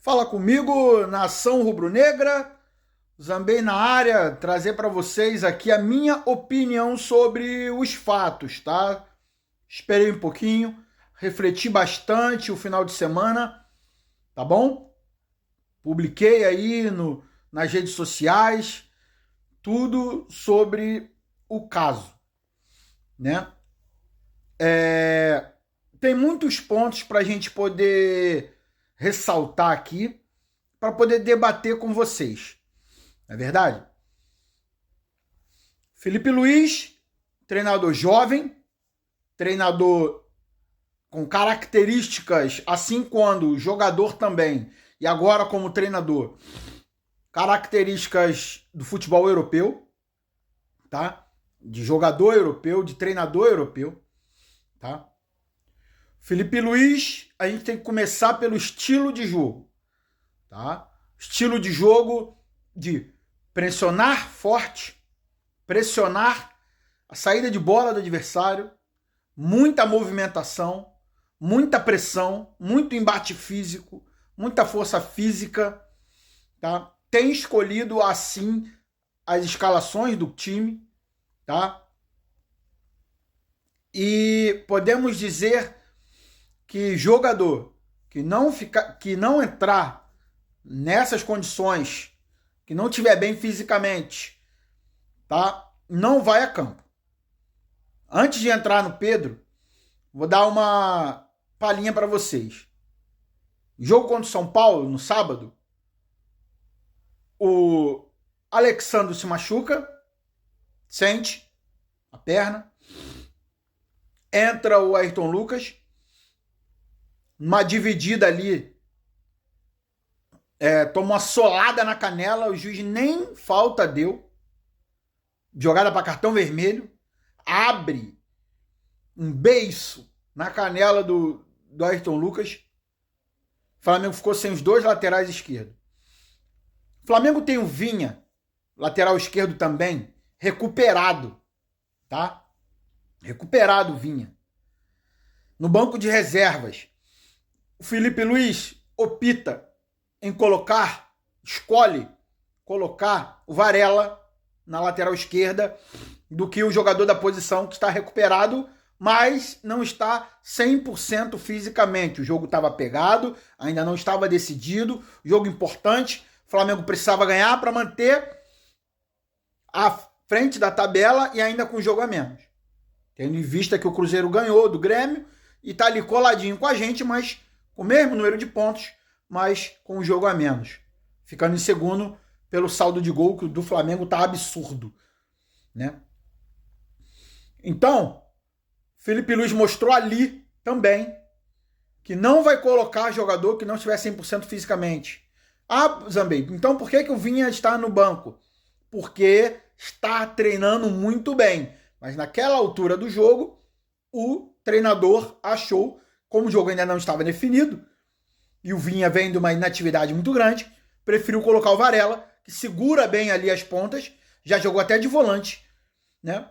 Fala comigo, nação rubro-negra. Zambei na área, trazer para vocês aqui a minha opinião sobre os fatos, tá? Esperei um pouquinho, refleti bastante o final de semana, tá bom? Publiquei aí nas redes sociais tudo sobre o caso, né? Tem muitos pontos para a gente poder ressaltar aqui, para poder debater com vocês. Não é verdade? Felipe Luiz, treinador jovem, treinador com características, assim quando jogador também, e agora como treinador, características do futebol europeu, tá? De jogador europeu, de treinador europeu, tá? Felipe Luiz, a gente tem que começar pelo estilo de jogo, tá? Estilo de jogo de pressionar forte, pressionar a saída de bola do adversário, muita movimentação, muita pressão, muito embate físico, muita força física, tá? Tem escolhido assim as escalações do time, tá? E podemos dizer que jogador que não entrar nessas condições, que não estiver bem fisicamente, tá? Não vai a campo. Antes de entrar no Pedro, vou dar uma palhinha para vocês. Jogo contra o São Paulo, no sábado, o Alexandre se machuca, sente a perna, entra o Ayrton Lucas, uma dividida ali, toma uma solada na canela, o juiz nem falta deu, jogada para cartão vermelho, abre um beiço na canela do Ayrton Lucas. O Flamengo ficou sem os dois laterais esquerdos. O Flamengo tem o Vinha, lateral esquerdo também, recuperado, tá? Recuperado o Vinha. No banco de reservas, o Felipe Luiz opta em escolhe colocar o Varela na lateral esquerda do que o jogador da posição que está recuperado, mas não está 100% fisicamente. O jogo estava pegado, ainda não estava decidido, jogo importante, o Flamengo precisava ganhar para manter a frente da tabela e ainda com o jogo a menos. Tendo em vista que o Cruzeiro ganhou do Grêmio e está ali coladinho com a gente, mas com o mesmo número de pontos, mas com o jogo a menos. Ficando em segundo pelo saldo de gol que o do Flamengo tá absurdo, né? Então, Felipe Luiz mostrou ali também que não vai colocar jogador que não estiver 100% fisicamente. Ah, Zambei, então por que o Vinha está no banco? Porque está treinando muito bem. Mas naquela altura do jogo, o treinador achou, como o jogo ainda não estava definido, e o Vinha vem de uma inatividade muito grande, preferiu colocar o Varela, que segura bem ali as pontas, já jogou até de volante, né?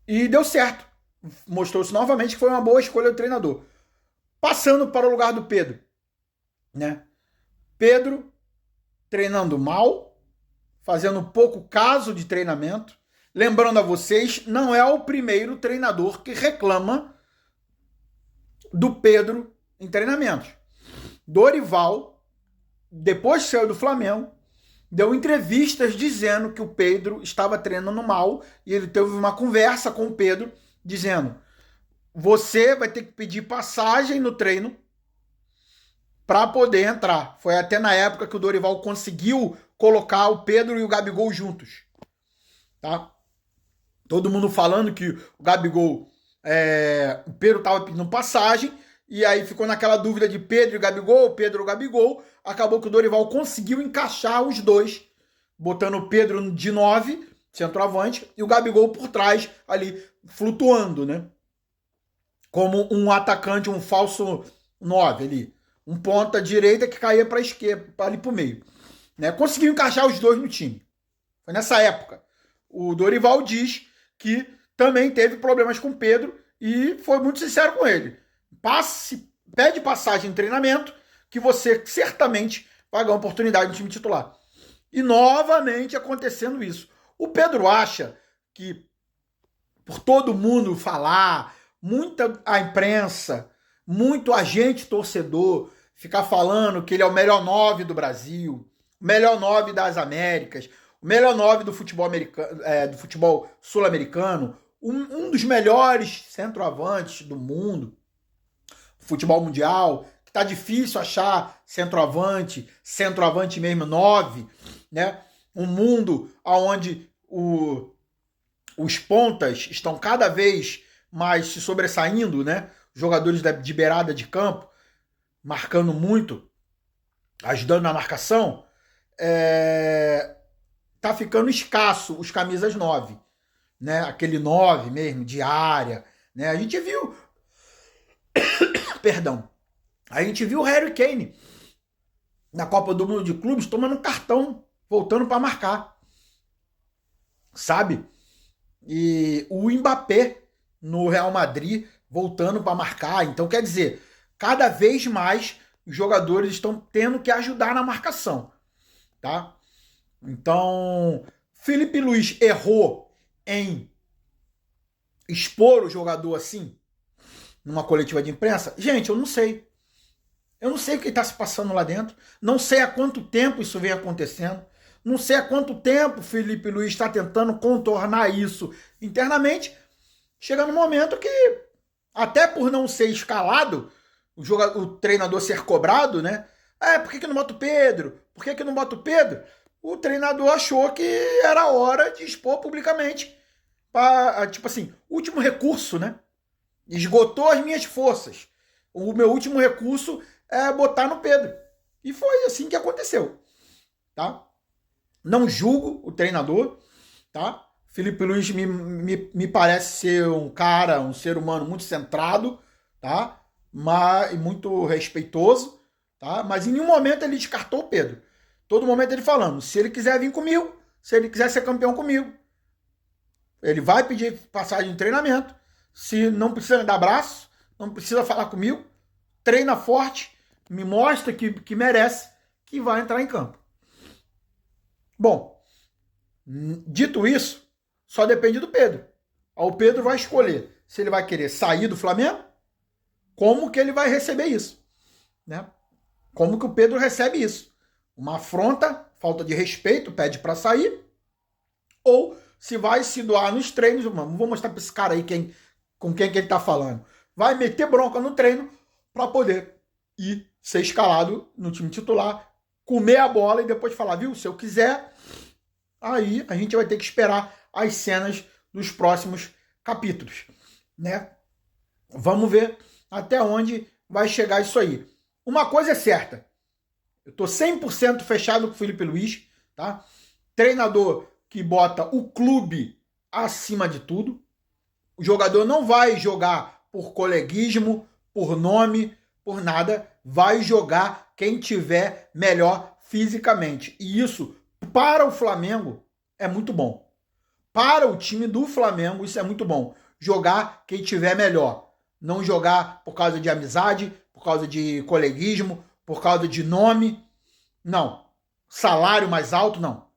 E deu certo. Mostrou-se novamente que foi uma boa escolha do treinador. Passando para o lugar do Pedro, né? Pedro treinando mal, fazendo pouco caso de treinamento. Lembrando a vocês, não é o primeiro treinador que reclama do Pedro em treinamentos. Dorival, depois que saiu do Flamengo, deu entrevistas dizendo que o Pedro estava treinando mal e ele teve uma conversa com o Pedro dizendo: você vai ter que pedir passagem no treino para poder entrar. Foi até na época que o Dorival conseguiu colocar o Pedro e o Gabigol juntos, tá? Todo mundo falando que o Gabigol, o Pedro estava pedindo passagem, e aí ficou naquela dúvida de Pedro e Gabigol, Pedro e Gabigol. Acabou que o Dorival conseguiu encaixar os dois, botando o Pedro de 9, centroavante, e o Gabigol por trás, ali, flutuando, né? Como um atacante, um falso 9 ali. Um ponta direita que caía para a esquerda, ali para o meio. Né? Conseguiu encaixar os dois no time. Foi nessa época. O Dorival diz que também teve problemas com o Pedro e foi muito sincero com ele. Pede passagem em treinamento, que você certamente vai ganhar oportunidade no time titular. E novamente acontecendo isso. O Pedro acha que, por todo mundo falar, muita a imprensa, muito agente torcedor ficar falando que ele é o melhor 9 do Brasil, o melhor 9 das Américas, o melhor 9 do futebol americano, do futebol sul-americano, um dos melhores centroavantes do mundo, futebol mundial, que tá difícil achar centroavante mesmo 9, né? Um mundo onde os pontas estão cada vez mais se sobressaindo, né? Jogadores de beirada de campo, marcando muito, ajudando na marcação, tá ficando escasso os camisas 9, né? Aquele 9 mesmo, de área, né? A gente viu perdão, a gente viu o Harry Kane na Copa do Mundo de Clubes tomando cartão, voltando para marcar, sabe? E o Mbappé no Real Madrid voltando para marcar. Então, quer dizer, cada vez mais os jogadores estão tendo que ajudar na marcação, tá? Então, Felipe Luiz errou em expor o jogador assim numa coletiva de imprensa? Gente, eu não sei. Eu não sei o que está se passando lá dentro. Não sei há quanto tempo isso vem acontecendo. Não sei há quanto tempo o Felipe Luiz está tentando contornar isso internamente. Chega no momento que, até por não ser escalado, o treinador ser cobrado, né? Por que não bota o Pedro? Por que não bota o Pedro? O treinador achou que era hora de expor publicamente. Tipo assim, último recurso, né? Esgotou as minhas forças. O meu último recurso é botar no Pedro. E foi assim que aconteceu, tá? Não julgo o treinador, tá? Felipe Luiz me parece ser um ser humano muito centrado, tá? Mas muito respeitoso, tá? Mas em nenhum momento ele descartou o Pedro. Todo momento ele falando, se ele quiser vir comigo, se ele quiser ser campeão comigo, ele vai pedir passagem de treinamento. Se não precisa me dar abraço, não precisa falar comigo, treina forte, me mostra que merece, que vai entrar em campo. Bom, dito isso, só depende do Pedro. O Pedro vai escolher se ele vai querer sair do Flamengo, como que ele vai receber isso, né? Como que o Pedro recebe isso? Uma afronta, falta de respeito, pede para sair, ou se vai se doar nos treinos, vou mostrar para esse cara aí com quem que ele tá falando. Vai meter bronca no treino para poder ir ser escalado no time titular, comer a bola e depois falar, viu, se eu quiser, aí a gente vai ter que esperar as cenas dos próximos capítulos, né? Vamos ver até onde vai chegar isso aí. Uma coisa é certa, eu tô 100% fechado com o Felipe Luiz, tá? Treinador que bota o clube acima de tudo. O jogador não vai jogar por coleguismo, por nome, por nada. Vai jogar quem tiver melhor fisicamente. E isso, para o Flamengo, é muito bom. Para o time do Flamengo, isso é muito bom. Jogar quem tiver melhor. Não jogar por causa de amizade, por causa de coleguismo, por causa de nome. Não. Salário mais alto, não.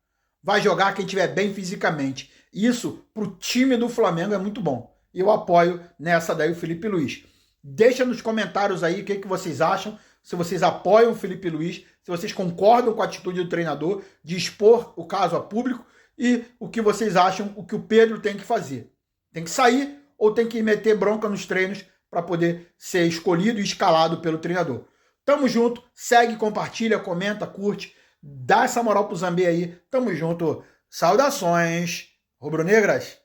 Vai jogar quem tiver bem fisicamente. Isso, pro time do Flamengo, é muito bom. Eu apoio nessa daí o Felipe Luiz. Deixa nos comentários aí o que vocês acham, se vocês apoiam o Felipe Luiz, se vocês concordam com a atitude do treinador de expor o caso a público e o que vocês acham, o que o Pedro tem que fazer. Tem que sair ou tem que meter bronca nos treinos para poder ser escolhido e escalado pelo treinador. Tamo junto, segue, compartilha, comenta, curte, dá essa moral pro Zambê aí. Tamo junto. Saudações rubro-negras.